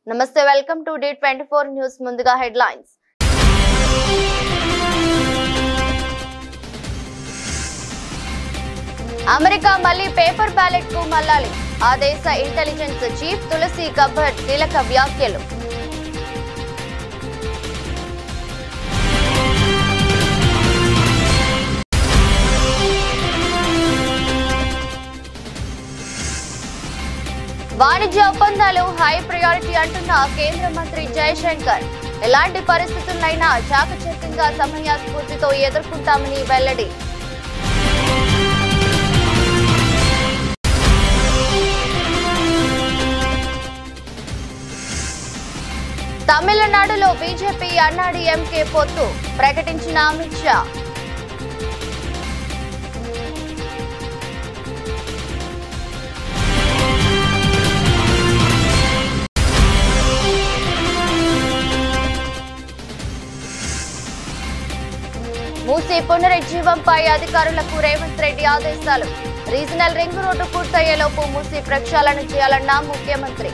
నమస్తే, welcome to D24 news. ముందుగా headlines. America మళ్లీ పేపర్ బ్యాలెట్ కు మళ్లాలి. ఆ దేశ ఇంటెలిజెన్స్ చీఫ్ తులసి గబ్బర్డ్ కీలక వ్యాఖ్యలు. వాణిజ్య ఒప్పందాలు హై ప్రయారిటీ అంటున్న కేంద్ర మంత్రి జయశంకర్. ఎలాంటి పరిస్థితులైనా చాకచక్యంగా సమయస్ఫూర్తితో ఎదుర్కొంటామని వెల్లడి. తమిళనాడులో బీజేపీ అన్నాడీఎంకే పొత్తు ప్రకటించిన అమిత్ షా. మూసీ పునరుజ్జీవంపై అధికారులకు రేవంత్ రెడ్డి ఆదేశాలు. రీజనల్ రింగ్ రోడ్డు పూర్తయ్యేలోపు మూసీ ప్రక్షాళన చేయాలన్న ముఖ్యమంత్రి.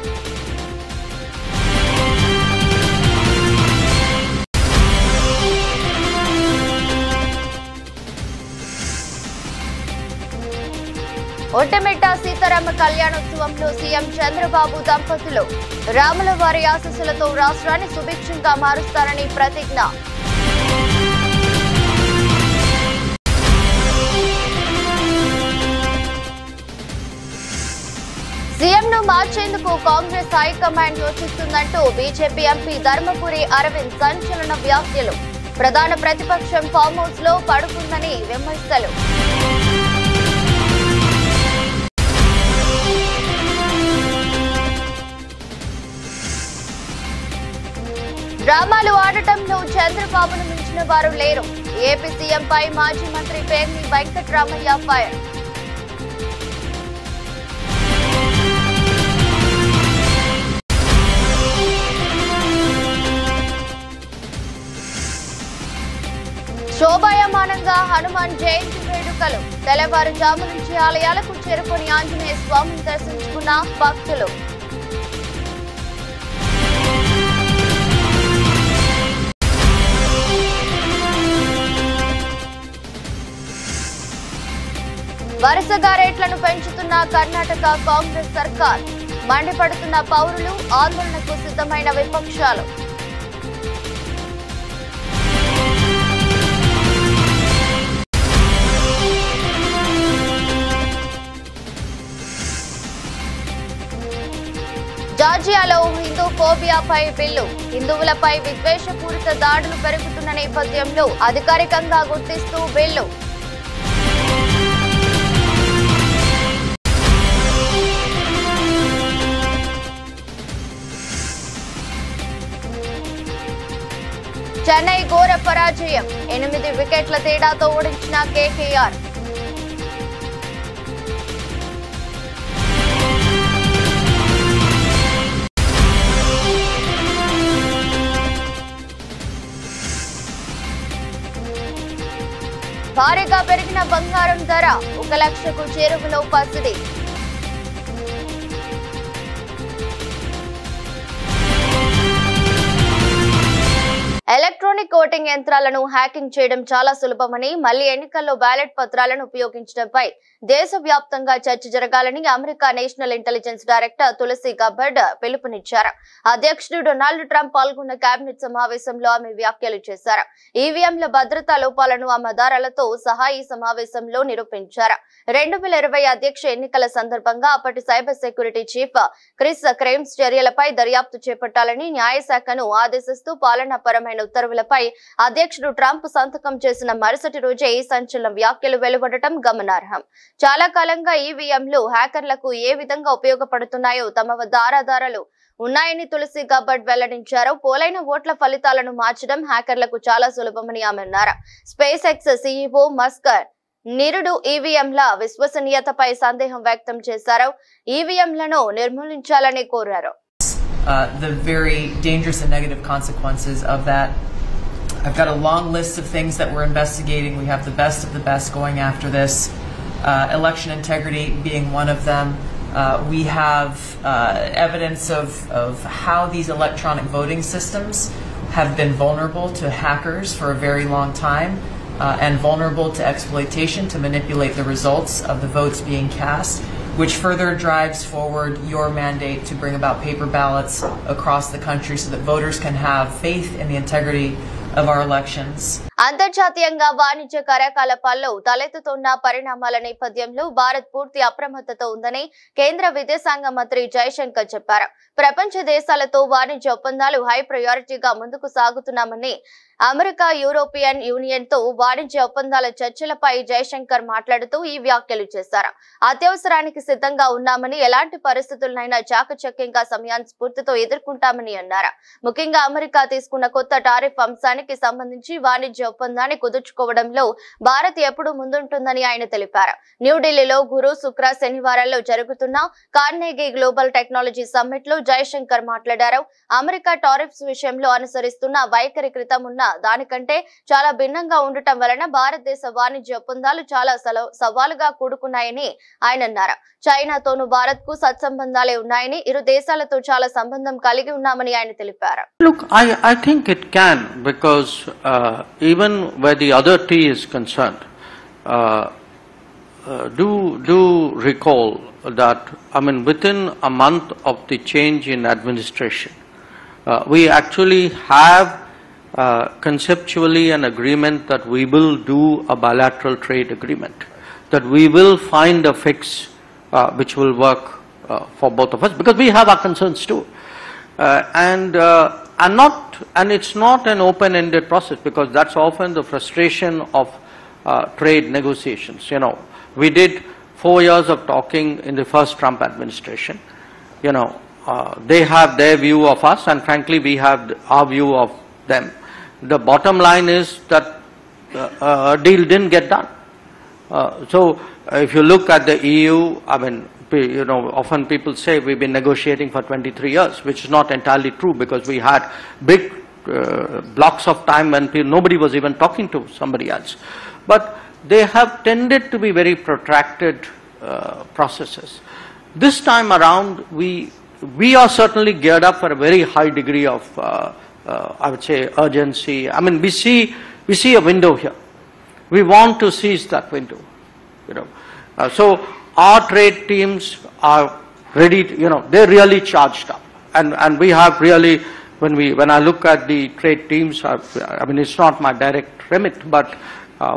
ఒంటమిట్ట సీతారామ కళ్యాణోత్సవంలో సీఎం చంద్రబాబు దంపతులు. రాముల వారి ఆశీస్సులతో రాష్ట్రాన్ని సుభిక్షంగా మారుస్తారని ప్రతిజ్ఞ. సీఎంను మార్చేందుకు కాంగ్రెస్ హైకమాండ్ యోచిస్తుందంటూ బీజేపీ ఎంపీ ధర్మపురి అరవింద్ సంచలన వ్యాఖ్యలు. ప్రధాన ప్రతిపక్షం ఫామ్ హౌస్ లో పడుకుందని విమర్శలు. డ్రామాలు ఆడటంలో చంద్రబాబును మించిన వారు లేరు. ఏపీ సీఎంపై మాజీ మంత్రి పేర్ని వెంకట్రామయ్య ఫైర్. శోభాయమానంగా హనుమాన్ జయంతి వేడుకలు. తెల్లవారుజాము నుంచి ఆలయాలకు చేరుకుని ఆంజనేయ స్వామిని దర్శించుకున్న భక్తులు. వరుసగా రేట్లను పెంచుతున్న కర్ణాటక కాంగ్రెస్ సర్కార్. మండిపడుతున్న పౌరులు, ఆందోళనకు సిద్ధమైన విపక్షాలు. జార్జియాలో హిందూ ఫోబియాపై బిల్లు. హిందువులపై విద్వేషపూరిత దాడులు పెరుగుతున్న నేపథ్యంలో అధికారికంగా గుర్తిస్తూ బిల్లు. చెన్నై ఘోర పరాజయం. 8 వికెట్ల తేడాతో ఓడించిన కేకేఆర్. భారీగా పెరిగిన బంగారం ధర. 1 లక్షకు చేరువలో పసిడి. ఎలక్ట్రానిక్ ఓటింగ్ యంత్రాలను హ్యాకింగ్ చేయడం చాలా సులభమని, మళ్లీ ఎన్నికల్లో బ్యాలెట్ పత్రాలను ఉపయోగించడంపై దేశవ్యాప్తంగా చర్చ జరగాలని America national intelligence director Tulsi గబ్బర్డ్ పిలుపునిచ్చారు. అధ్యక్షుడు డొనాల్డ్ ట్రంప్ పాల్గొన్న కేబినెట్ సమావేశంలో ఆమె వ్యాఖ్యలు చేశారు. ఈవీఎంల భద్రతా లోపాలను ఆధారాలతో సహా ఈ సమావేశంలో నిరూపించారు. 2020 అధ్యక్ష ఎన్నికల సందర్భంగా అప్పటి సైబర్ సెక్యూరిటీ చీఫ్ క్రిస్ క్రేమ్స్ చర్యలపై దర్యాప్తు చేపట్టాలని న్యాయశాఖను ఆదేశిస్తూ పాలనాపరమైన ఉత్తర్వులపై అధ్యక్షుడు ట్రంప్ సంతకం చేసిన మరుసటి రోజే ఈ సంచలన వ్యాఖ్యలు వెలువడటం గమనార్హం. చాలా కాలంగా ఈవీఎంలు హ్యాకర్లకు ఏ విధంగా ఉపయోగపడుతున్నాయో తమ వద్ద ఆధారాలు ఉన్నాయని తులసి గబ్బర్డ్ వెల్లడించారు. పోలైన ఓట్ల ఫలితాలను మార్చడం హ్యాకర్లకు చాలా సులభమని ఆమె అన్నారు. స్పేస్ ఎక్స్ సీఈఓ మస్క్ నిరుడు ఈవీఎంల విశ్వసనీయతపై సందేహం వ్యక్తం చేశారు. ఈవీఎంలను నిర్మూలించాలని కోరారు. The very dangerous and negative consequences of that. I've got a long list of things that we're investigating. We have the best of the best going after this. Election integrity being one of them. We have evidence of how these electronic voting systems have been vulnerable to hackers for a very long time and vulnerable to exploitation to manipulate the results of the votes being cast, which further drives forward your mandate to bring about paper ballots across the country so that voters can have faith in the integrity of our elections. అంతర్జాతీయంగా వాణిజ్య కార్యకలాపాల్లో తలెత్తుతున్న పరిణామాల నేపథ్యంలో భారత్ పూర్తి అప్రమత్తతో ఉందని కేంద్ర విదేశాంగ మంత్రి జయశంకర్ చెప్పారు. ప్రపంచ దేశాలతో వాణిజ్య ఒప్పందాలు హై ప్రయారిటీగా ముందుకు సాగుతున్నామని అమెరికా యూరోపియన్ యూనియన్ తో వాణిజ్య ఒప్పందాల చర్చలపై జయశంకర్ మాట్లాడుతూ ఈ వ్యాఖ్యలు చేశారు. అత్యవసరానికి సిద్ధంగా ఉన్నామని, ఎలాంటి పరిస్థితులనైనా చాకచక్యంగా సమయాన్ని స్ఫూర్తితో ఎదుర్కొంటామని అన్నారు. ముఖ్యంగా అమెరికా తీసుకున్న కొత్త టారిఫ్ అంశానికి సంబంధించి వాణిజ్య ఒప్పందాన్ని కుదుర్చుకోవడంలో భారత్ ఎప్పుడూ ముందుంటుందని ఆయన తెలిపారు. న్యూఢిల్లీలో గురు, శుక్ర, శనివారాల్లో జరుగుతున్న కార్నెగీ గ్లోబల్ టెక్నాలజీ సమ్మిట్ లో జయశంకర్ మాట్లాడారు. అమెరికా టారిఫ్స్ విషయంలో అనుసరిస్తున్న వైఖరి క్రితం ఉన్న దానికంటే చాలా భిన్నంగా ఉండటం వలన భారతదేశ వాణిజ్య ఒప్పందాలు చాలా సవాలుగా కూడుకున్నాయని ఆయన అన్నారు. చైనాతోనూ భారత్ కు సత్సంబంధాలే ఉన్నాయని, ఇరు దేశాలతో చాలా సంబంధం కలిగి ఉన్నామని ఆయన తెలిపారు. Look, I think it can, because even where the other T is concerned, do recall that, I mean, within a month of the change in administration, we actually have conceptually an agreement that we will do a bilateral trade agreement, that we will find a fix which will work for both of us, because we have our concerns too. And it's not an open-ended process, because that's often the frustration of trade negotiations. You know, we did 4 years of talking in the first Trump administration. You know, they have their view of us, and frankly we have our view of them. The bottom line is that a deal didn't get done. So if you look at the EU, I mean, you know, often people say we've been negotiating for 23 years, which is not entirely true, because we had big blocks of time when nobody was even talking to somebody else. But they have tended to be very protracted processes. This time around, we are certainly geared up for a very high degree of I would say urgency. I mean, we see a window here. We want to seize that window, you know. So our trade teams are ready to, you know, they're really charged up, and we have really, when I look at the trade teams, I mean, it's not my direct remit, but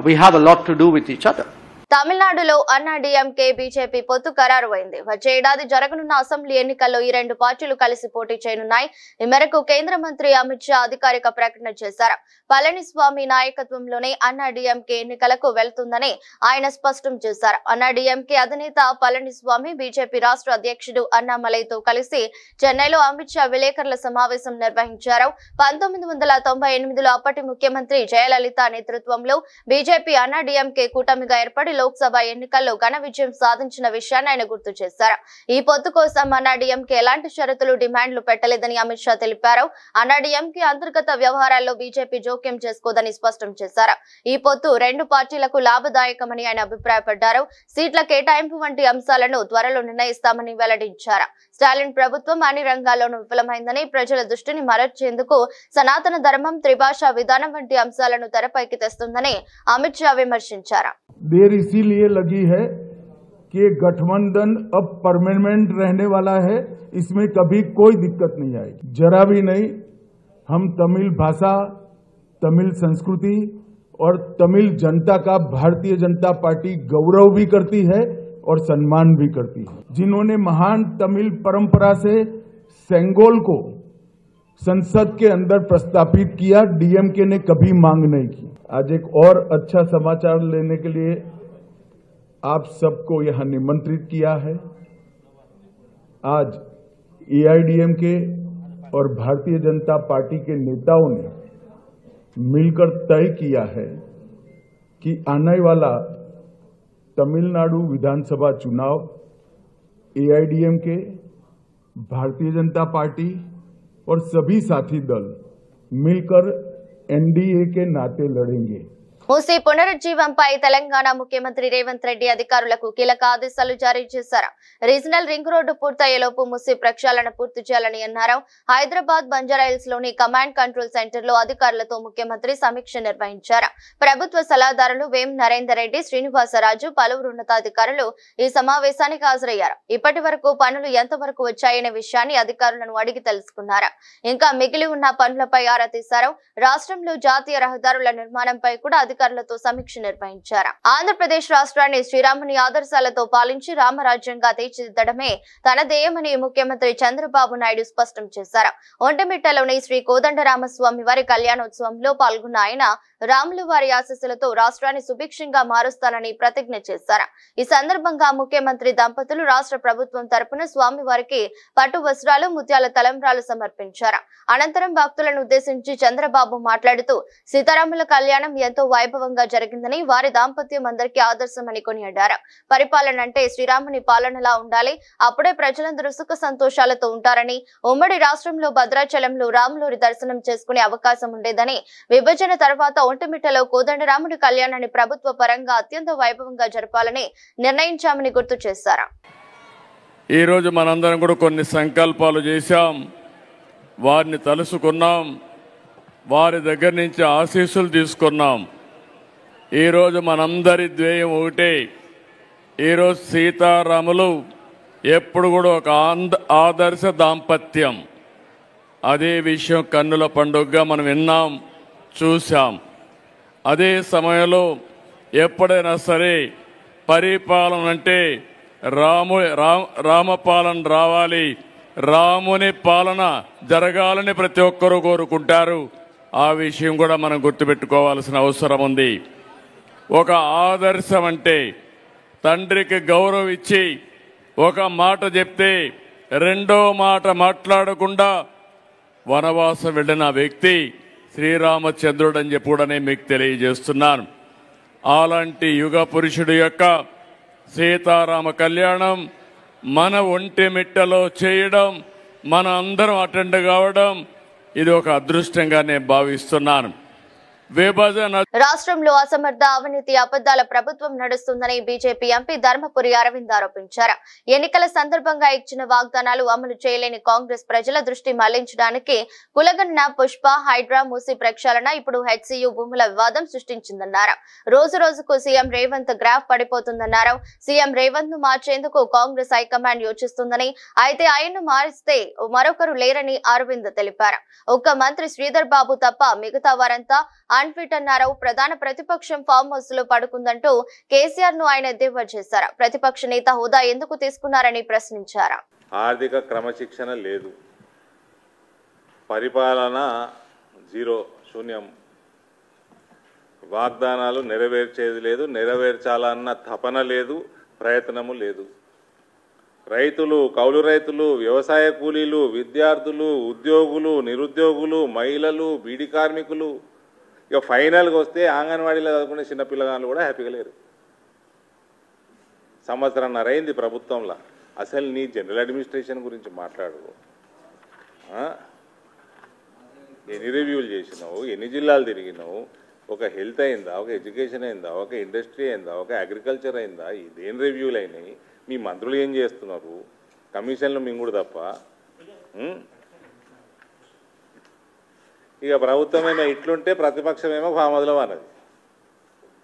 we have a lot to do with each other. తమిళనాడులో అన్నా DMK BJP పొత్తు ఖరారు అయింది. వచ్చే ఏడాది జరగనున్న assembly ఎన్నికల్లో ఈ రెండు పార్టీలు కలిసి పోటీ చేయనున్నాయి. ఈ మేరకు కేంద్ర మంత్రి అమిత్ షా అధికారిక ప్రకటన చేశారు. పళనిస్వామి నాయకత్వంలోనే అన్నా డీఎంకే ఎన్నికలకు వెళ్తుందని ఆయన స్పష్టం చేశారు. అన్నా డీఎంకే అధినేత పళనిస్వామి బీజేపీ రాష్ట్ర అధ్యక్షుడు అన్నామలైతో కలిసి చెన్నైలో అమిత్ షా విలేకరుల సమావేశం నిర్వహించారు. 1998లో అప్పటి ముఖ్యమంత్రి జయలలిత నేతృత్వంలో బీజేపీ అన్నా డీఎంకే కూటమిగా ఏర్పడి లోక్సభ ఎన్నికల్లో ఘన విజయం సాధించిన విషయాన్ని ఆయన గుర్తు చేశారు. ఈ పొత్తు కోసం అన్నా డీఎంకే ఎలాంటి షరతులు, డిమాండ్లు పెట్టలేదని అమిత్ షా తెలిపారు. అన్నా డీఎంకే అంతర్గత వ్యవహారాల్లో బీజేపీ జోక్యం చేసుకోదని స్పష్టం చేశారు. ఈ పొత్తు రెండు పార్టీలకు లాభదాయకమని ఆయన అభిప్రాయపడ్డారు. సీట్ల కేటాయింపు వంటి అంశాలను త్వరలో నిర్ణయిస్తామని వెల్లడించారు. స్టాలిన్ ప్రభుత్వం అన్ని రంగాల్లోనూ విఫలమైందని, ప్రజల దృష్టిని మరల్చేందుకు సనాతన ధర్మం, త్రిభాషా విధానం వంటి అంశాలను తెరపైకి తెస్తుందని అమిత్ షా విమర్శించారు. देर इसीलिए लगी है कि गठबंधन अब परमानेंट रहने वाला है, इसमें कभी कोई दिक्कत नहीं आएगी, जरा भी नहीं। हम तमिल भाषा, तमिल संस्कृति और तमिल जनता का भारतीय जनता पार्टी गौरव भी करती है और सम्मान भी करती है। जिन्होंने महान तमिल परंपरा से सेंगोल को संसद के अंदर प्रस्तावित किया, डीएमके ने कभी मांग नहीं की। आज एक और अच्छा समाचार लेने के लिए आप सबको यहां निमंत्रित किया है। आज एआईडीएमके और भारतीय जनता पार्टी के नेताओं ने मिलकर तय किया है कि आने वाला तमिलनाडु विधानसभा चुनाव एआईडीएमके, भारतीय जनता पार्टी और सभी साथी दल मिलकर एनडीए के नाते लड़ेंगे మూసీ పునరుజ్జీవంపై తెలంగాణ ముఖ్యమంత్రి రేవంత్ రెడ్డి అధికారులకు కీలక ఆదేశాలు జారీ చేశారు. రీజనల్ రింగ్ రోడ్డు పూర్తయ్యేలోపు మూసీ ప్రక్షాళన పూర్తి చేయాలని అన్నారు. హైదరాబాద్ బంజారాహిల్స్ లోని కమాండ్ కంట్రోల్ సెంటర్ లో అధికారులతో ముఖ్యమంత్రి సమీక్ష నిర్వహించారు. ప్రభుత్వ సలహాదారులు వేం నరేందర్ రెడ్డి, శ్రీనివాసరాజు, పలువురు ఉన్నతాధికారులు ఈ సమావేశానికి హాజరయ్యారు. ఇప్పటి వరకు పనులు ఎంతవరకు వచ్చాయనే విషయాన్ని అధికారులను అడిగి తెలుసుకున్నారు. ఇంకా మిగిలి ఉన్న పనులపై ఆరా తీశారు. రాష్ట్రంలో జాతీయ రహదారుల నిర్మాణంపై కూడా అధికారులతో సమీక్ష నిర్వహించారు. ఆంధ్రప్రదేశ్ రాష్ట్రాన్ని శ్రీరాముని ఆదర్శాలతో పాలించి రామరాజ్యంగా తీర్చిదిద్దడమే తన ధ్యేయమని ముఖ్యమంత్రి చంద్రబాబు నాయుడు స్పష్టం చేశారు. ఒంటిమిట్టలోని శ్రీ కోదండరామస్వామి వారి కళ్యాణోత్సవంలో పాల్గొన్న ఆయన రాములు వారి ఆశీస్సులతో రాష్ట్రాన్ని సుభిక్షంగా మారుస్తానని ప్రతిజ్ఞ చేశారు. ఈ సందర్భంగా ముఖ్యమంత్రి దంపతులు రాష్ట్ర ప్రభుత్వం తరపున స్వామి వారికి పట్టు వస్త్రాలు, ముత్యాల తలంబ్రాలు సమర్పించారు. అనంతరం భక్తులను ఉద్దేశించి చంద్రబాబు మాట్లాడుతూ సీతారాముల కళ్యాణం ఎంతో వైభవంగా జరిగిందని, వారి దాంపత్యం అందరికీ ఆదర్శమని కొనియాడారు. పరిపాలన అంటే శ్రీరాముని పాలనలా ఉండాలి, అప్పుడే ప్రజలందరూ సుఖ సంతోషాలతో ఉంటారని, ఉమ్మడి రాష్ట్రంలో భద్రాచలంలో రాములూరి దర్శనం చేసుకునే అవకాశం ఉండేదని, విభజన తర్వాత ఒంటిమిట్టలో కోదండరాముడి కళ్యాణాన్ని ప్రభుత్వ పరంగా అత్యంత వైభవంగా జరపాలని నిర్ణయించామని గుర్తు చేశారు. ఈ రోజు మనందరం కూడా కొన్ని సంకల్పాలు చేశాం, వారిని తలుసుకున్నాం, వారి దగ్గర నుంచి ఆశీస్సులు తీసుకున్నాం. ఈరోజు మనందరి ధ్యేయం ఒకటే. ఈరోజు సీతారాములు ఎప్పుడు కూడా ఒక ఆదర్శ దాంపత్యం. అదే విషయం కన్నుల పండుగగా మనం విన్నాం, చూశాం. అదే సమయంలో ఎప్పుడైనా సరే పరిపాలన అంటే రామపాలన రావాలి, రాముని పాలన జరగాలని ప్రతి ఒక్కరూ కోరుకుంటారు. ఆ విషయం కూడా మనం గుర్తుపెట్టుకోవాల్సిన అవసరం ఉంది. ఒక ఆదర్శం అంటే తండ్రికి గౌరవం ఇచ్చి ఒక మాట చెప్తే రెండో మాట మాట్లాడకుండా వనవాసం వెళ్ళిన వ్యక్తి శ్రీరామచంద్రుడు అని చెప్పి కూడా నేను మీకు తెలియజేస్తున్నాను. అలాంటి యుగ పురుషుడు యొక్క సీతారామ కళ్యాణం మన ఒంటిమిట్టలో చేయడం, మన అందరం అటెండ్ కావడం, ఇది ఒక అదృష్టంగా నేను భావిస్తున్నాను. రాష్ట్రంలో అసమర్థ, అవినీతి, అబద్దాల ప్రభుత్వం నడుస్తుందని బీజేపీ ఎంపీ ధర్మపురి అరవింద్ ఆరోపించారు. ఎన్నికల సందర్భంగా ఇచ్చిన వాగ్దానాలు అమలు చేయలేని కాంగ్రెస్ ప్రజల దృష్టి మళ్లించడానికి కులగన్న పుష్ప, హైడ్రా, మూసీ ప్రక్షాళన, ఇప్పుడు హెచ్సియు భూముల వివాదం సృష్టించిందన్నారు. రోజు రోజుకు సీఎం రేవంత్ గ్రాఫ్ పడిపోతుందన్నారు. సీఎం రేవంత్ ను మార్చేందుకు కాంగ్రెస్ హైకమాండ్ యోచిస్తుందని, అయితే ఆయన్ను మారిస్తే మరొకరు లేరని అరవింద్ తెలిపారు. ఒక్క మంత్రి శ్రీధర్ బాబు తప్ప మిగతా వారంతా అన్ఫిట్ అన్నారు. ప్రధాన ప్రతిపక్షం ఫామ్ హౌస్ లో పడుకుందంటూ కేసీఆర్ ను ఆయన ఎద్దేవా చేశారు. ప్రతిపక్ష నేత హోదా ఎందుకు తీసుకున్నారని ప్రశ్నించారు. ఆర్థిక క్రమశిక్షణ లేదు, పరిపాలన జీరో, శూన్యం, వాగ్దానాలు నెరవేర్చేది లేదు, నెరవేర్చాలన్న తపన లేదు, ప్రయత్నము లేదు. రైతులు, కౌలు రైతులు, వ్యవసాయ కూలీలు, విద్యార్థులు, ఉద్యోగులు, నిరుద్యోగులు, మహిళలు, బీడీ కార్మికులు, ఇక ఫైనల్గా వస్తే అంగన్వాడీలో చదువుకునే చిన్న పిల్లగాళ్ళు కూడా హ్యాపీగా లేరు. సంవత్సరంన్నర అయింది ప్రభుత్వంలో. అసలు నీ జనరల్ అడ్మినిస్ట్రేషన్ గురించి మాట్లాడు. ఎన్ని రివ్యూలు చేసినావు, ఎన్ని జిల్లాలు తిరిగినావు, ఒక హెల్త్ అయిందా, ఒక ఎడ్యుకేషన్ అయిందా, ఒక ఇండస్ట్రీ అయిందా, ఒక అగ్రికల్చర్ అయిందా, ఇదేం రివ్యూలు అయినాయి? మీ మంత్రులు ఏం చేస్తున్నారు? కమిషన్లు మింగుడు తప్ప. ఇక ప్రభుత్వమేమో ఇట్లుంటే ప్రతిపక్షమేమో ఫామదులో అన్నది.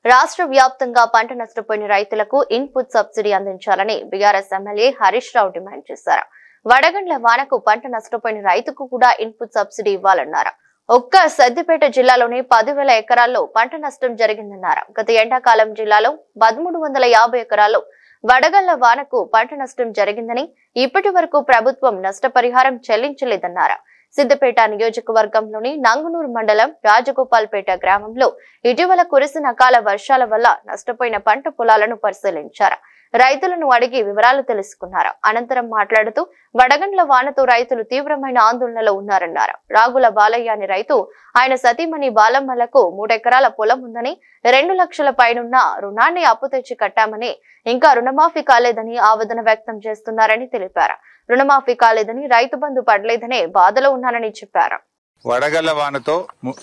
రాష్ట్ర వ్యాప్తంగా పంట నష్టపోయిన రైతులకు ఇన్పుట్ సబ్సిడీ అందించాలని BRS MLA Harish Rao demand చేశారు. వడగండ్ల వానకు పంట నష్టపోయిన రైతుకు కూడా ఇన్పుట్ సబ్సిడీ ఇవ్వాలన్నారు. ఒక్క సిద్దిపేట జిల్లాలోనే 10,000 ఎకరాల్లో పంట నష్టం జరిగిందన్నారు. గత ఎండాకాలం జిల్లాలో 1350 ఎకరాల్లో వడగళ్ల వానకు పంట నష్టం జరిగిందని, ఇప్పటి వరకు ప్రభుత్వం నష్టపరిహారం చెల్లించలేదన్నారు. సిద్దిపేట నియోజకవర్గంలోని నంగునూరు మండలం రాజగోపాల్పేట గ్రామంలో ఇటీవల కురిసిన అకాల వర్షాల వల్ల నష్టపోయిన పంట పొలాలను పరిశీలించారు. రైతులను అడిగి వివరాలు తెలుసుకున్నారు. అనంతరం మాట్లాడుతూ వడగండ్ల వానతో రైతులు తీవ్రమైన ఆందోళనలో ఉన్నారన్నారు. రాగుల బాలయ్య అనే రైతు, ఆయన సతీమణి బాలమ్మలకు 3 ఎకరాల పొలం ఉందని, 2 లక్షల పైనున్న రుణాన్ని అప్పు తెచ్చి కట్టామని, ఇంకా రుణమాఫీ కాలేదని ఆవేదన వ్యక్తం చేస్తున్నారని తెలిపారు. రుణమాఫీ కాలేదని, రైతు బంధు పడలేదనే బాధలో ఉన్నానని చెప్పారు. వడగళ్ల వానతో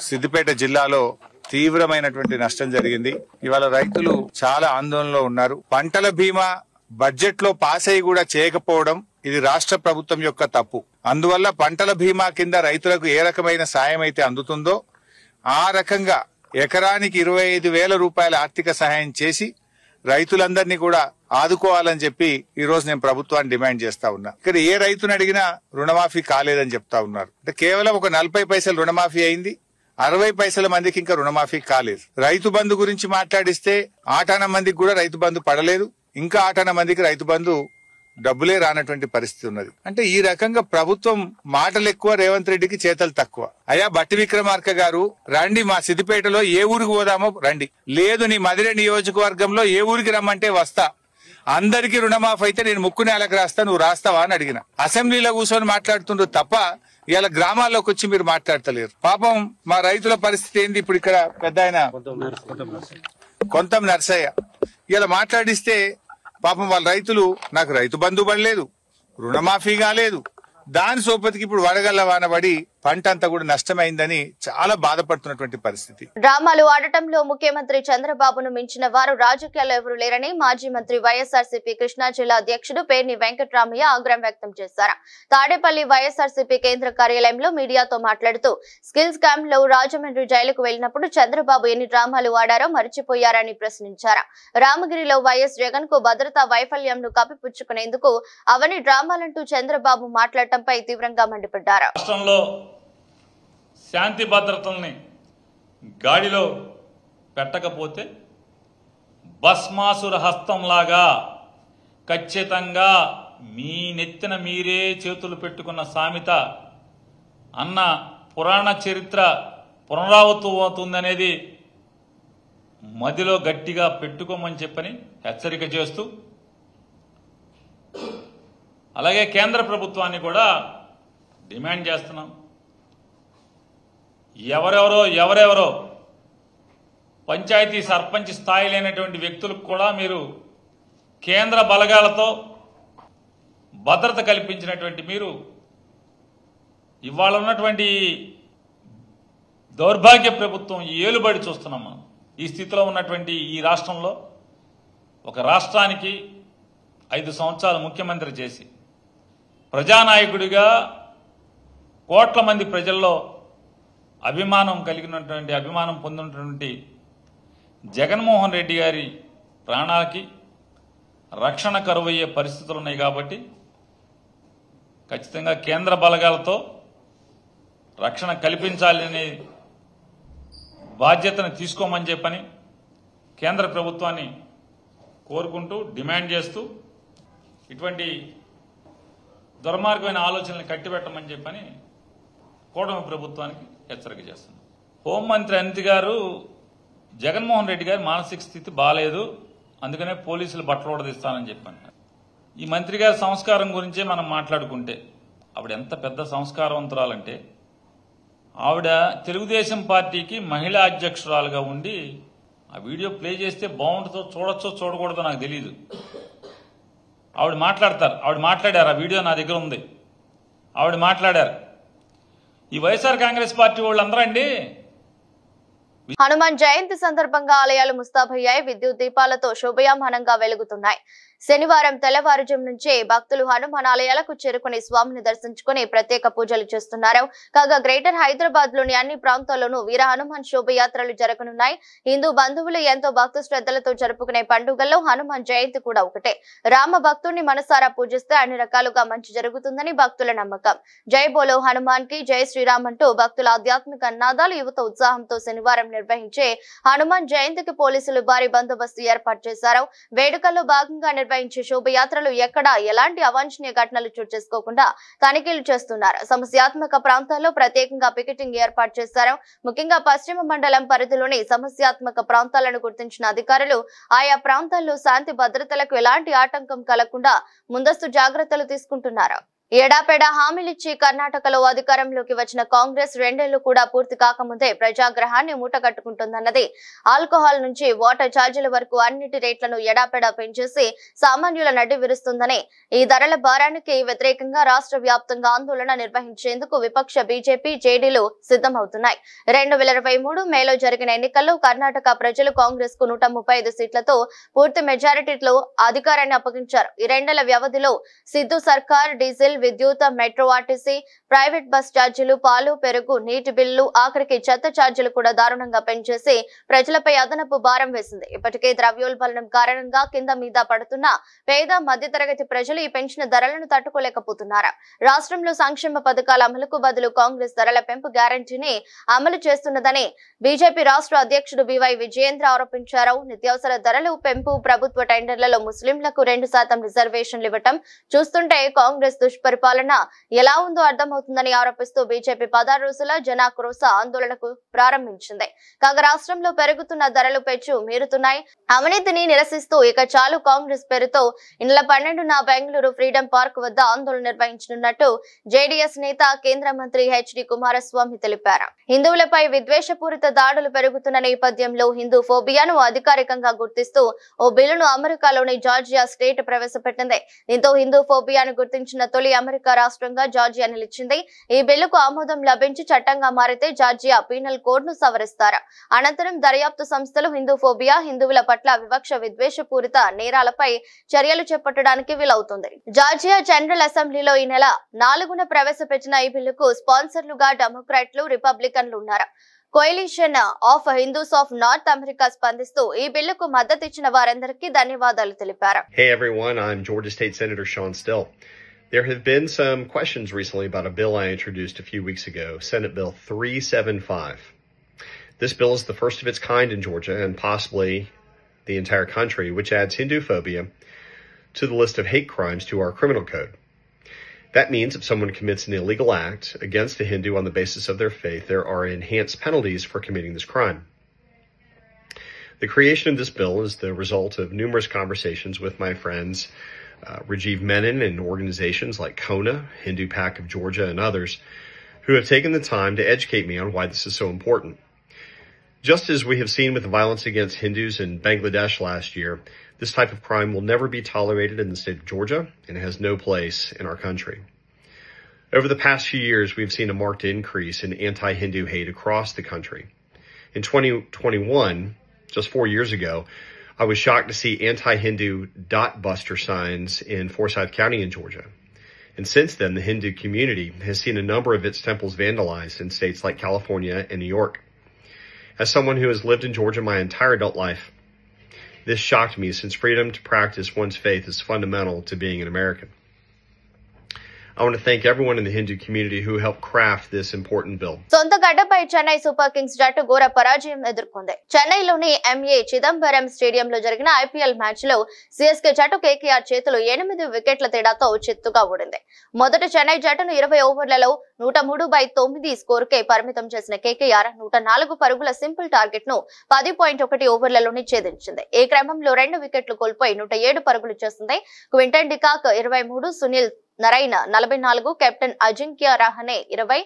సిద్దిపేట జిల్లాలో తీవ్రమైనటువంటి నష్టం జరిగింది. ఇవాళ రైతులు చాలా ఆందోళనలో ఉన్నారు. పంటల బీమా బడ్జెట్ లో పాస్ అయ్యి కూడా చేయకపోవడం ఇది రాష్ట్ర ప్రభుత్వం యొక్క తప్పు. అందువల్ల పంటల బీమా కింద రైతులకు ఏ రకమైన సాయం అయితే అందుతుందో ఆ రకంగా ఎకరానికి 25,000 రూపాయల ఆర్థిక సహాయం చేసి రైతులందరినీ కూడా ఆదుకోవాలని చెప్పి ఈ రోజు నేను ప్రభుత్వాన్ని డిమాండ్ చేస్తా ఉన్నా. ఇక్కడ ఏ రైతుని అడిగినా రుణమాఫీ కాలేదని చెప్తా ఉన్నారు. అంటే కేవలం ఒక 40 పైసలు రుణమాఫీ అయింది, 60 పైసల మందికి ఇంకా రుణమాఫీ కాలేదు. రైతు బంధు గురించి మాట్లాడిస్తే ఆటాన మందికి కూడా రైతు బంధు పడలేదు, ఇంకా ఆటాన మందికి రైతు బంధు డబ్బులే రానటువంటి పరిస్థితి ఉన్నది. అంటే ఈ రకంగా ప్రభుత్వం మాటలు ఎక్కువ, రేవంత్ రెడ్డికి చేతలు తక్కువ. అయ్యా బట్టి విక్రమార్క గారు, రండి మా సిద్దిపేటలో ఏ ఊరికి పోదామో రండి, లేదు నీ మదిరే నియోజకవర్గంలో ఏ ఊరికి రమ్మంటే వస్తా, అందరికీ రుణమాఫీ అయితే నేను ముక్కు నేలకు రాస్తా, నువ్వు రాస్తావా అని అడిగిన. అసెంబ్లీలో కూర్చొని మాట్లాడుతుండ్రు తప్ప ఇలా గ్రామాల్లోకి వచ్చి మీరు మాట్లాడతలేరు. పాపం మా రైతుల పరిస్థితి ఏంది? ఇప్పుడు ఇక్కడ పెద్ద ఆయన కొంతం నర్సయ్య ఇలా మాట్లాడిస్తే పాపం వాళ్ళ రైతులు నాకు రైతు బంధు పడలేదు, రుణమాఫీ కాలేదు, దాని సోపతికి ఇప్పుడు వడగళ్ల వాన పడి పంట అంతా కూడా నష్టమైందని చాలా బాధపడుతున్నటువంటి పరిస్థితి. డ్రామాలు ఆడటంలో ముఖ్యమంత్రి చంద్రబాబును మించిన వారు రాజకీయాల్లో ఎవరు లేరని మాజీ మంత్రి వైఎస్ఆర్సీపీ కృష్ణా జిల్లా అధ్యక్షుడు పేర్ని వెంకటరామయ్య ఆగ్రహం వ్యక్తం చేశారు. తాడేపల్లి వైఎస్ఆర్సీపీ కేంద్ర కార్యాలయంలో మీడియాతో మాట్లాడుతూ స్కిల్స్ క్యాంప్ లో రాజమండ్రి జైలుకు వెళ్లినప్పుడు చంద్రబాబు ఎన్ని డ్రామాలు ఆడారో మర్చిపోయారని ప్రశ్నించారు. రామగిరిలో వైఎస్ జగన్ కు భద్రతా వైఫల్యంను కప్పిపుచ్చుకునేందుకు అవని డ్రామాలంటూ చంద్రబాబు మాట్లాడటంపై తీవ్రంగా మండిపడ్డారు. శాంతి భద్రతల్ని గాడిలో పెట్టకపోతే భస్మాసుర హస్తంలాగా ఖచ్చితంగా మీ నెత్తిన మీరే చేతులు పెట్టుకున్న సామెత అన్న పురాణ చరిత్ర పునరావృతమవుతుందనేది మదిలో గట్టిగా పెట్టుకోమని చెప్పని హెచ్చరిక చేస్తూ, అలాగే కేంద్ర ప్రభుత్వాన్ని కూడా డిమాండ్ చేస్తున్నాం. ఎవరెవరో పంచాయతీ సర్పంచ్ స్థాయి లేనటువంటి వ్యక్తులకు కూడా మీరు కేంద్ర బలగాలతో భద్రత కల్పించినటువంటి మీరు ఇవాళ ఉన్నటువంటి దౌర్భాగ్య ప్రభుత్వం ఏలుబడి చూస్తున్నాం మనం. ఈ స్థితిలో ఉన్నటువంటి ఈ రాష్ట్రంలో ఒక రాష్ట్రానికి 5 సంవత్సరాలు ముఖ్యమంత్రి చేసి ప్రజానాయకుడిగా కోట్ల మంది ప్రజల్లో అభిమానం పొందినటువంటి జగన్మోహన్ రెడ్డి గారి ప్రాణాలకి రక్షణ కరువయ్యే పరిస్థితులు ఉన్నాయి. కాబట్టి ఖచ్చితంగా కేంద్ర బలగాలతో రక్షణ కల్పించాలనే బాధ్యతను తీసుకోమని చెప్పని కేంద్ర ప్రభుత్వాన్ని కోరుకుంటూ, డిమాండ్ చేస్తూ ఇటువంటి దుర్మార్గమైన ఆలోచనలు కట్టిపెట్టమని చెప్పని కూటమి ప్రభుత్వానికి హెచ్చరిక చేస్తున్నారు. హోంమంత్రి అనిత గారు జగన్మోహన్ రెడ్డి గారి మానసిక స్థితి బాగాలేదు, అందుకనే పోలీసులు బట్టలు ఉడదీస్తానని చెప్పాను. ఈ మంత్రి గారి సంస్కారం గురించే మనం మాట్లాడుకుంటే ఆవిడ ఎంత పెద్ద సంస్కారవంతురాలంటే, ఆవిడ తెలుగుదేశం పార్టీకి మహిళా అధ్యక్షురాలుగా ఉండి ఆ వీడియో ప్లే చేస్తే బాగుంటుందో చూడొచ్చో చూడకూడదో నాకు తెలియదు. ఆవిడ మాట్లాడారు, ఆ వీడియో నా దగ్గర ఉంది. ఆవిడ మాట్లాడారు, ఈ వైఎస్ఆర్ కాంగ్రెస్ పార్టీ వాళ్ళందరూ అండి. హనుమాన్ జయంతి సందర్భంగా ఆలయాలు ముస్తాబయ్యాయి. విద్యుత్ దీపాలతో శోభయామానంగా వెలుగుతున్నాయి. శనివారం తెల్లవారుజాము నుంచే భక్తులు హనుమాన్ ఆలయాలకు చేరుకుని స్వామిని దర్శించుకుని ప్రత్యేక పూజలు చేస్తున్నారు. కాగా గ్రేటర్ హైదరాబాద్ లోని అన్ని ప్రాంతాల్లోనూ వీర హనుమాన్ శోభయాత్రలు జరగనున్నాయి. హిందూ బంధువులు ఎంతో భక్తి శ్రద్ధలతో జరుపుకునే పండుగల్లో హనుమాన్ జయంతి కూడా ఒకటే. రామ భక్తుడిని మనసారా పూజిస్తే అన్ని రకాలుగా మంచి జరుగుతుందని భక్తుల నమ్మకం. జై బోలో హనుమాన్ కి జై శ్రీరామ్ అంటూ భక్తుల ఆధ్యాత్మిక నాదాలు యువత ఉత్సాహంతో శనివారం నిర్వహించే హనుమాన్ జయంతికి పోలీసులు భారీ బందోబస్తు ఏర్పాటు చేశారు. వేడుకల్లో భాగంగా నిర్వహించే శోభయాత్రలు ఎక్కడా ఎలాంటి అవాంఛనీయ ఘటనలు చోటు చేసుకోకుండా తనిఖీలు చేస్తున్నారు. సమస్యాత్మక ప్రాంతాల్లో ప్రత్యేకంగా పికెటింగ్ ఏర్పాటు చేశారు. ముఖ్యంగా పశ్చిమ మండలం పరిధిలోని సమస్యాత్మక ప్రాంతాలను గుర్తించిన అధికారులు ఆయా ప్రాంతాల్లో శాంతి భద్రతలకు ఎలాంటి ఆటంకం కలగకుండా ముందస్తు జాగ్రత్తలు తీసుకుంటున్నారు. ఎడాపెడా హామీలిచ్చి కర్ణాటకలో అధికారంలోకి వచ్చిన కాంగ్రెస్ రెండేళ్లు కూడా పూర్తి కాకముందే ప్రజాగ్రహాన్ని మూటగట్టుకుంటుందన్నది. ఆల్కహాల్ నుంచి వాటర్ ఛార్జీల వరకు అన్నిటి రేట్లను ఎడాపెడా పెంచేసి సామాన్యుల నడ్డి విరుస్తుందని, ఈ ధరల భారానికి వ్యతిరేకంగా రాష్ట్ర వ్యాప్తంగా ఆందోళన నిర్వహించేందుకు విపక్ష బీజేపీ, జేడీలు సిద్ధమవుతున్నాయి. 2023 మేలో జరిగిన ఎన్నికల్లో కర్ణాటక ప్రజలు కాంగ్రెస్ కు 135 సీట్లతో పూర్తి మెజారిటీలో అధికారాన్ని అప్పగించారు. ఈ రెండేళ్ల వ్యవధిలో సిద్ధు సర్కార్ డీజిల్, విద్యుత్, మెట్రో, ఆర్టీసీ, ప్రైవేట్ బస్ ఛార్జీలు, పాలు, పెరుగు, నీటి బిల్లు, ఆఖరికి చెత్త ఛార్జీలు కూడా దారుణంగా పెంచేసి ప్రజలపై అదనపు భారం వేసింది. ఇప్పటికే ద్రవ్యోల్బణం కారణంగా కింద మీద పడుతున్న పేద, మధ్యతరగతి ప్రజలు ఈ పెంచిన ధరలను తట్టుకోలేకపోతున్నారు. రాష్ట్రంలో సంక్షేమ పథకాల అమలుకు బదులు కాంగ్రెస్ ధరల పెంపు గ్యారంటీని అమలు చేస్తున్నదని బీజేపీ రాష్ట్ర అధ్యక్షుడు బివై విజయేంద్ర ఆరోపించారు. నిత్యావసర ధరలు పెంపు, ప్రభుత్వ టెండర్లలో ముస్లింలకు 2% రిజర్వేషన్లు ఇవ్వటం చూస్తుంటే కాంగ్రెస్ దుష్పరిపాలన ఎలా ఉందో అర్థమవుతుందని ఆరోపిస్తూ బీజేపీ 16 రోజుల జనాక్రోశ ఆందోళనకు ప్రారంభించింది. కాగా రాష్ట్రంలో పెరుగుతున్న ధరలు పెంచు మీరుతున్నాయి. అవినీతిని నిరసిస్తూ ఇక చాలు కాంగ్రెస్ పేరుతో ఈ నెల 12న బెంగళూరు ఫ్రీడమ్ పార్క్ వద్ద ఆందోళన నిర్వహించనున్నట్టు జేడీఎస్ నేత, కేంద్ర మంత్రి హెచ్డి కుమారస్వామి తెలిపారు. హిందువులపై విద్వేషపూరిత దాడులు పెరుగుతున్న నేపథ్యంలో హిందూ ఫోబియాను అధికారికంగా గుర్తిస్తూ ఓ బిల్లును అమెరికాలోని జార్జియా స్టేట్ ప్రవేశపెట్టింది. దీంతో హిందూ ఫోబియాను గుర్తించిన తొలి అమెరికా రాష్ట్రంగా జార్జియా నిలిచింది. ఈ బిల్లుకు ఆమోదం లభించి చట్టంగా మారితే జార్జియా పీనల్ కోడ్ ను సవరిస్తారు. అనంతరం దర్యాప్తు సంస్థలు హిందూ ఫోబియా, హిందువుల పట్ల వివక్ష, విద్వేషపూరిత నేరాలపై చర్యలు చేపట్టడానికి వీలవుతుంది. జార్జియా జనరల్ అసెంబ్లీలో ఈ నెల 4న ప్రవేశపెట్టిన ఈ బిల్లుకు స్పాన్సర్లుగా డెమోక్రాట్లు, రిపబ్లికన్లు ఉన్నారు. Coalition of Hindus of north America స్పందిస్తూ ఈ బిల్లుకు మద్దతు ఇచ్చిన వారందరికీ ధన్యవాదాలు తెలిపారు. Hey everyone, I'm Georgia State Senator Sean Still. There have been some questions recently about a bill I introduced a few weeks ago, Senate Bill 375. This bill is the first of its kind in Georgia and possibly the entire country, which adds Hindu phobia to the list of hate crimes to our criminal code. That means if someone commits an illegal act against a Hindu on the basis of their faith, there are enhanced penalties for committing this crime. The creation of this bill is the result of numerous conversations with my friends Rajiv Menon and organizations like Kona, Hindu Pack of Georgia, and others who have taken the time to educate me on why this is so important. Just as we have seen with the violence against Hindus in Bangladesh last year, this type of crime will never be tolerated in the state of Georgia and has no place in our country. Over the past few years, we've seen a marked increase in anti-Hindu hate across the country. In 2021, just 4 years ago, I was shocked to see anti-Hindu dot buster signs in Forsyth County in Georgia. And since then, the Hindu community has seen a number of its temples vandalized in states like California and New York. As someone who has lived in Georgia my entire adult life, this shocked me since freedom to practice one's faith is fundamental to being an American. I want to thank everyone in the Hindu community who helped craft this important bill. సొంత గడ్డపై Chennai super Kings జట్టు ఘోర పరాజయం ఎదుర్కొంది. చెన్నైలోని MA Chidambaram స్టేడియంలో జరిగిన IPL match లో CSK జట్టు కేకేఆర్ చేతులు 8 వికెట్ల తేడాతో చిత్తుగా ఓడింది. మొదట చెన్నై జట్టును 20 ఓవర్లలో 103/9 స్కోరుకే పరిమితం చేసిన కేకేఆర్ 104 పరుగుల సింపుల్ టార్గెట్ ను 10.1 ఓవర్లలోనే ఛేదించింది. ఈ క్రమంలో 2 వికెట్లు కోల్పోయి 107 పరుగులు చేసింది. Quinton de Kock 23, Sunil Narine 44, captain Ajinkya Rahane 20,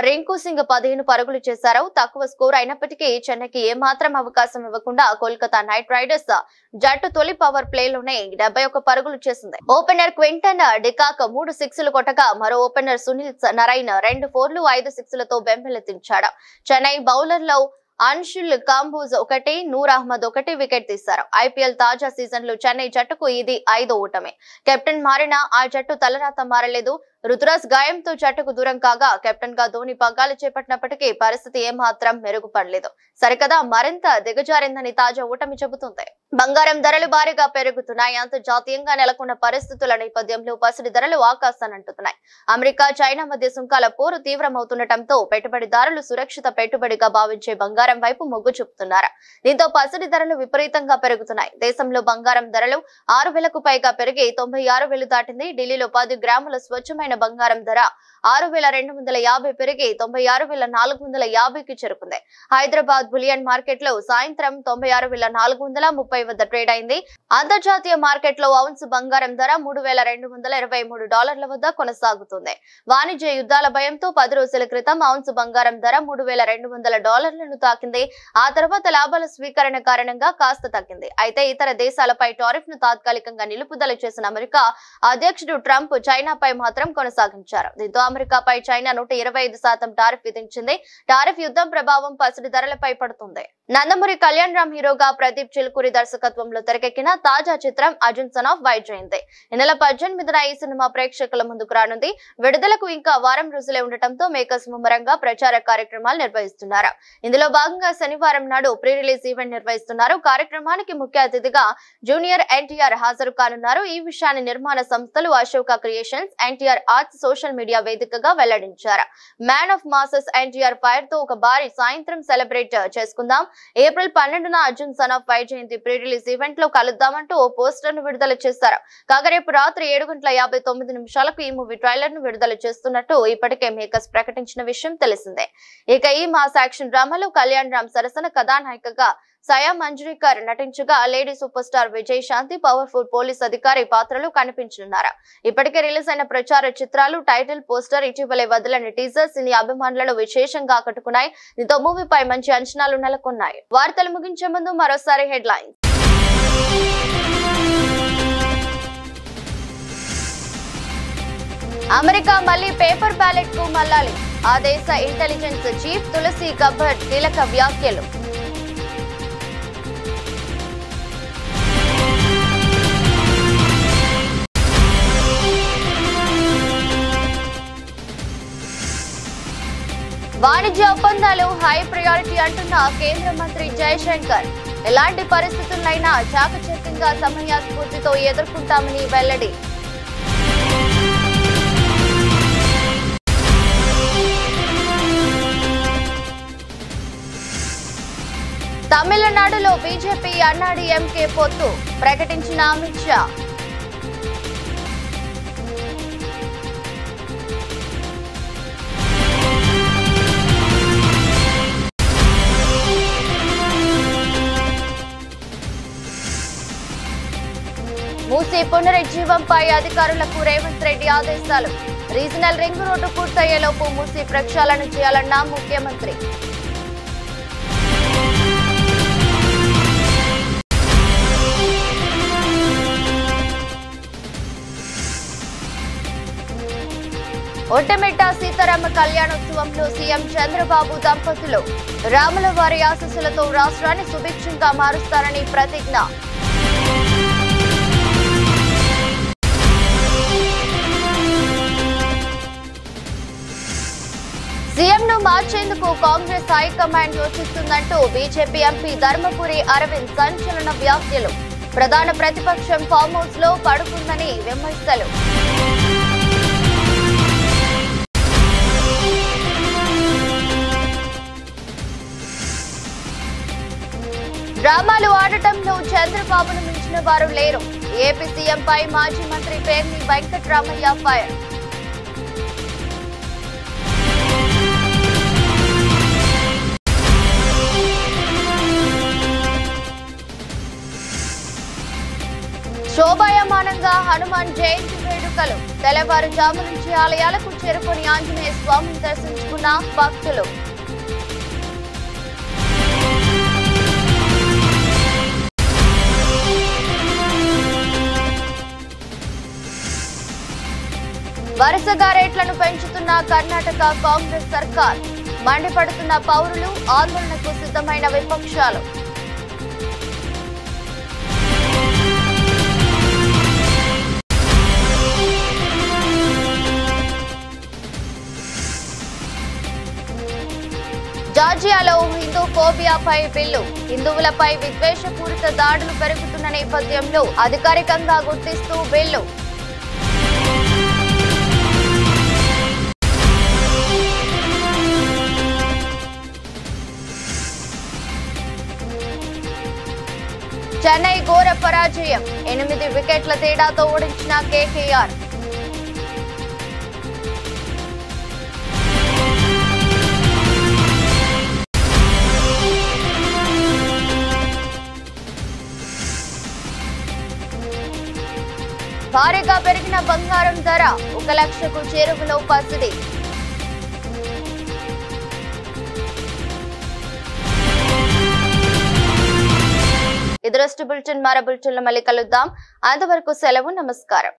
Rinku Singh 15 పరుగులు చేశారు. తక్కువ స్కోర్ అయినప్పటికీ చెన్నైకి ఏమాత్రం అవకాశం ఇవ్వకుండా కోల్కతా నైట్ రైడర్స్ జట్టు తొలి పవర్ ప్లేలోనే 71 పరుగులు చేసింది. ఓపెనర్ క్వింటన్ డికాక్ 3 సిక్స్లు కొట్టగా మరో ఓపెనర్ సునీల్ నరైన్ 2 4లు 5 సిక్స్లతో బెంబేలెత్తించాడు. చెన్నై బౌలర్లో అన్షుల్ కాంబోజ్ 1, నూర్ అహ్మద్ 1 వికెట్ తీశారు. ఐపీఎల్ తాజా సీజన్ లో చెన్నై జట్టుకు ఇది 5వ ఓటమి. కెప్టెన్ మారినా ఆ జట్టు తలరాత మారలేదు. రుతురాజ్ గాయంతో జట్టుకు దూరం కాగా కెప్టెన్ గా ధోని పగ్గాలు చేపట్టినప్పటికీ పరిస్థితి ఏమాత్రం మెరుగుపడలేదు. సరికదా మరింత దిగజారిందని తాజా ఓటమి చెబుతుంది. బంగారం ధరలు భారీగా పెరుగుతున్నాయి. అంతర్జాతీయంగా నెలకొన్న పరిస్థితుల నేపథ్యంలో పసిడి ధరలు ఆకాశానంటున్నాయి. అమెరికా, చైనా మధ్య సుంకాల పోరు తీవ్రమవుతుండటంతో పెట్టుబడిదారులు సురక్షిత పెట్టుబడిగా భావించే బంగారం వైపు మొగ్గు చూపుతున్నారు. దీంతో పసిడి ధరలు విపరీతంగా పెరుగుతున్నాయి. దేశంలో బంగారం ధరలు 6,000కు పైగా పెరిగి 96,000 దాటింది. ఢిల్లీలో 10 గ్రాముల స్వచ్ఛమైన బంగారం ధర 6,250 పెరిగి 96,450కి చేరుకుంది. హైదరాబాద్ బులియన్ మార్కెట్ లో సాయంత్రం 96,430 వద్ద ట్రేడ్ అయింది. అంతర్జాతీయ మార్కెట్ లో ఔన్స్ బంగారం ధర $3,223 వద్ద కొనసాగుతుంది. వాణిజ్య యుద్ధాల భయంతో 10 రోజుల క్రితం ఔన్స్ బంగారం ధర $3,200లను తాకింది. ఆ తర్వాత లాభాల స్వీకరణ కారణంగా కాస్త తగ్గింది. అయితే ఇతర దేశాలపై టారిఫ్ ను తాత్కాలికంగా నిలుపుదల చేసిన అమెరికా అధ్యక్షుడు ట్రంప్ చైనాపై మాత్రం కొనసాగించారు. దీంతో అమెరికాపై చైనా 125% టారిఫ్ విధించింది. టారిఫ్ యుద్ధం ప్రభావం పసిడి ధరలపై పడుతుంది. నందమూరి కళ్యాణ్ రామ్ హీరోగా ప్రదీప్ చిలుకూరి దర్శకత్వంలో తెరకెక్కిన తాజా చిత్రం అర్జున్ సన్ ఆఫ్ వైజయంతి. ఈ నెల 18న ఈ సినిమా ప్రేక్షకుల ముందుకు రానుంది. విడుదలకు ఇంకా వారం రోజులే ఉండటంతో మేకర్స్ ముమ్మరంగా ప్రచార కార్యక్రమాలు నిర్వహిస్తున్నారు. ఇందులో భాగంగా శనివారం నాడు ప్రీ రిలీజ్ ఈవెంట్ నిర్వహిస్తున్నారు. కార్యక్రమానికి ముఖ్య అతిథిగా జూనియర్ ఎన్టీఆర్ హాజరు కానున్నారు. ఈ విషయాన్ని నిర్మాణ సంస్థలు Ashoka creations, NTR arts social media వేదికగా వెల్లడించారు. Man of masses NTR fire తో ఒక భారీ సాయంత్రం సెలబ్రేట్ చేసుకుందాం. ఏప్రిల్ 12న Arjun son of Vyjayanthi pre release event లో కలుద్దామంటూ ఓ పోస్టర్ ను విడుదల చేశారు. కాగా రేపు రాత్రి 7:59 ఈ మూవీ ట్రైలర్ ను విడుదల చేస్తున్నట్టు ఇప్పటికే మేకర్స్ ప్రకటించిన విషయం తెలిసిందే. ఇక ఈ మాస్ యాక్షన్ డ్రామాలో కళ్యాణ్ రామ్ సరసన కథానాయికగా సయా మంజ్రీకర్ నటించగా లేడీ సూపర్ స్టార్ విజయ్ శాంతి పవర్ఫుల్ పోలీస్ అధికారి పాత్రలో కనిపించనున్నారు. ఇప్పటికే రిలీజ్ అయిన ప్రచార చిత్రాలు, టైటిల్ పోస్టర్, ఇటీవలే వదిలిన టీజర్ సినీ అభిమానులను విశేషంగా ఆకట్టుకున్నాయి. దీంతో మూవీపై మంచి అంచనాలు నెలకొన్నాయి. వార్తలు ముగించే ముందు మరోసారి హెడ్లైన్స్. అమెరికా మళ్లీ పేపర్ బ్యాలెట్ కు మళ్లాలి. ఆ దేశ ఇంటెలిజెన్స్ చీఫ్ తులసి గబ్బర్డ్ కీలక వ్యాఖ్యలు. వాణిజ్య ఒప్పందాలు హై ప్రయారిటీ అంటున్న కేంద్ర మంత్రి జయశంకర్. ఎలాంటి పరిస్థితులైనా చాకచక్యంగా సమయస్ఫూర్తితో ఎదుర్కొంటామని వెల్లడి. తమిళనాడులో బీజేపీ అన్నాడీఎంకే పొత్తు ప్రకటించిన అమిత్ షా. మూసీ పునరుజ్జీవంపై అధికారులకు రేవంత్ రెడ్డి ఆదేశాలు. రీజనల్ రింగ్ రోడ్డు పూర్తయ్యేలోపు మూసీ ప్రక్షాళన చేయాలన్న ముఖ్యమంత్రి. ఒంటమిట్ట సీతారామ కళ్యాణోత్సవంలో సీఎం చంద్రబాబు దంపతులు. రాముల వారి ఆశీస్సులతో రాష్ట్రాన్ని సుభిక్షంగా మారుస్తారని ప్రతిజ్ఞ. సీఎంను మార్చేందుకు కాంగ్రెస్ హైకమాండ్ యోచిస్తుందంటూ బీజేపీ ఎంపీ ధర్మపురి అరవింద్ సంచలన వ్యాఖ్యలు. ప్రధాన ప్రతిపక్షం ఫామ్ హౌస్ లో పడుకుందని విమర్శలు. డ్రామాలు ఆడటంలో చంద్రబాబును మించిన వారు లేరు. ఏపీ సీఎంపై మాజీ మంత్రి పేర్ని వెంకట్రామయ్య ఫైర్. శోభాయమానంగా హనుమాన్ జయంతి వేడుకలు. తెల్లవారుజాము నుంచి ఆలయాలకు చేరుకుని ఆంజనేయ స్వామిని దర్శించుకున్న భక్తులు. వరుసగా రేట్లను పెంచుతున్న కర్ణాటక కాంగ్రెస్ సర్కార్. మండిపడుతున్న పౌరులు, ఆందోళనకు సిద్ధమైన విపక్షాలు. జార్జియాలో హిందూ ఫోబియాపై బిల్లు. హిందువులపై విద్వేషపూరిత దాడులు పెరుగుతున్న నేపథ్యంలో అధికారికంగా గుర్తిస్తూ బిల్లు. చెన్నై ఘోర పరాజయం. 8 వికెట్ల తేడాతో ఓడించిన కేకేఆర్. భారీగా పెరిగిన బంగారం ధర 1 లక్షకు చేరువలో పసిడి. ఇదరస్ట్ బులెటిన్ మరో బులెటిన్లో మళ్ళీ కలుద్దాం. అంతవరకు సెలవు. నమస్కారం.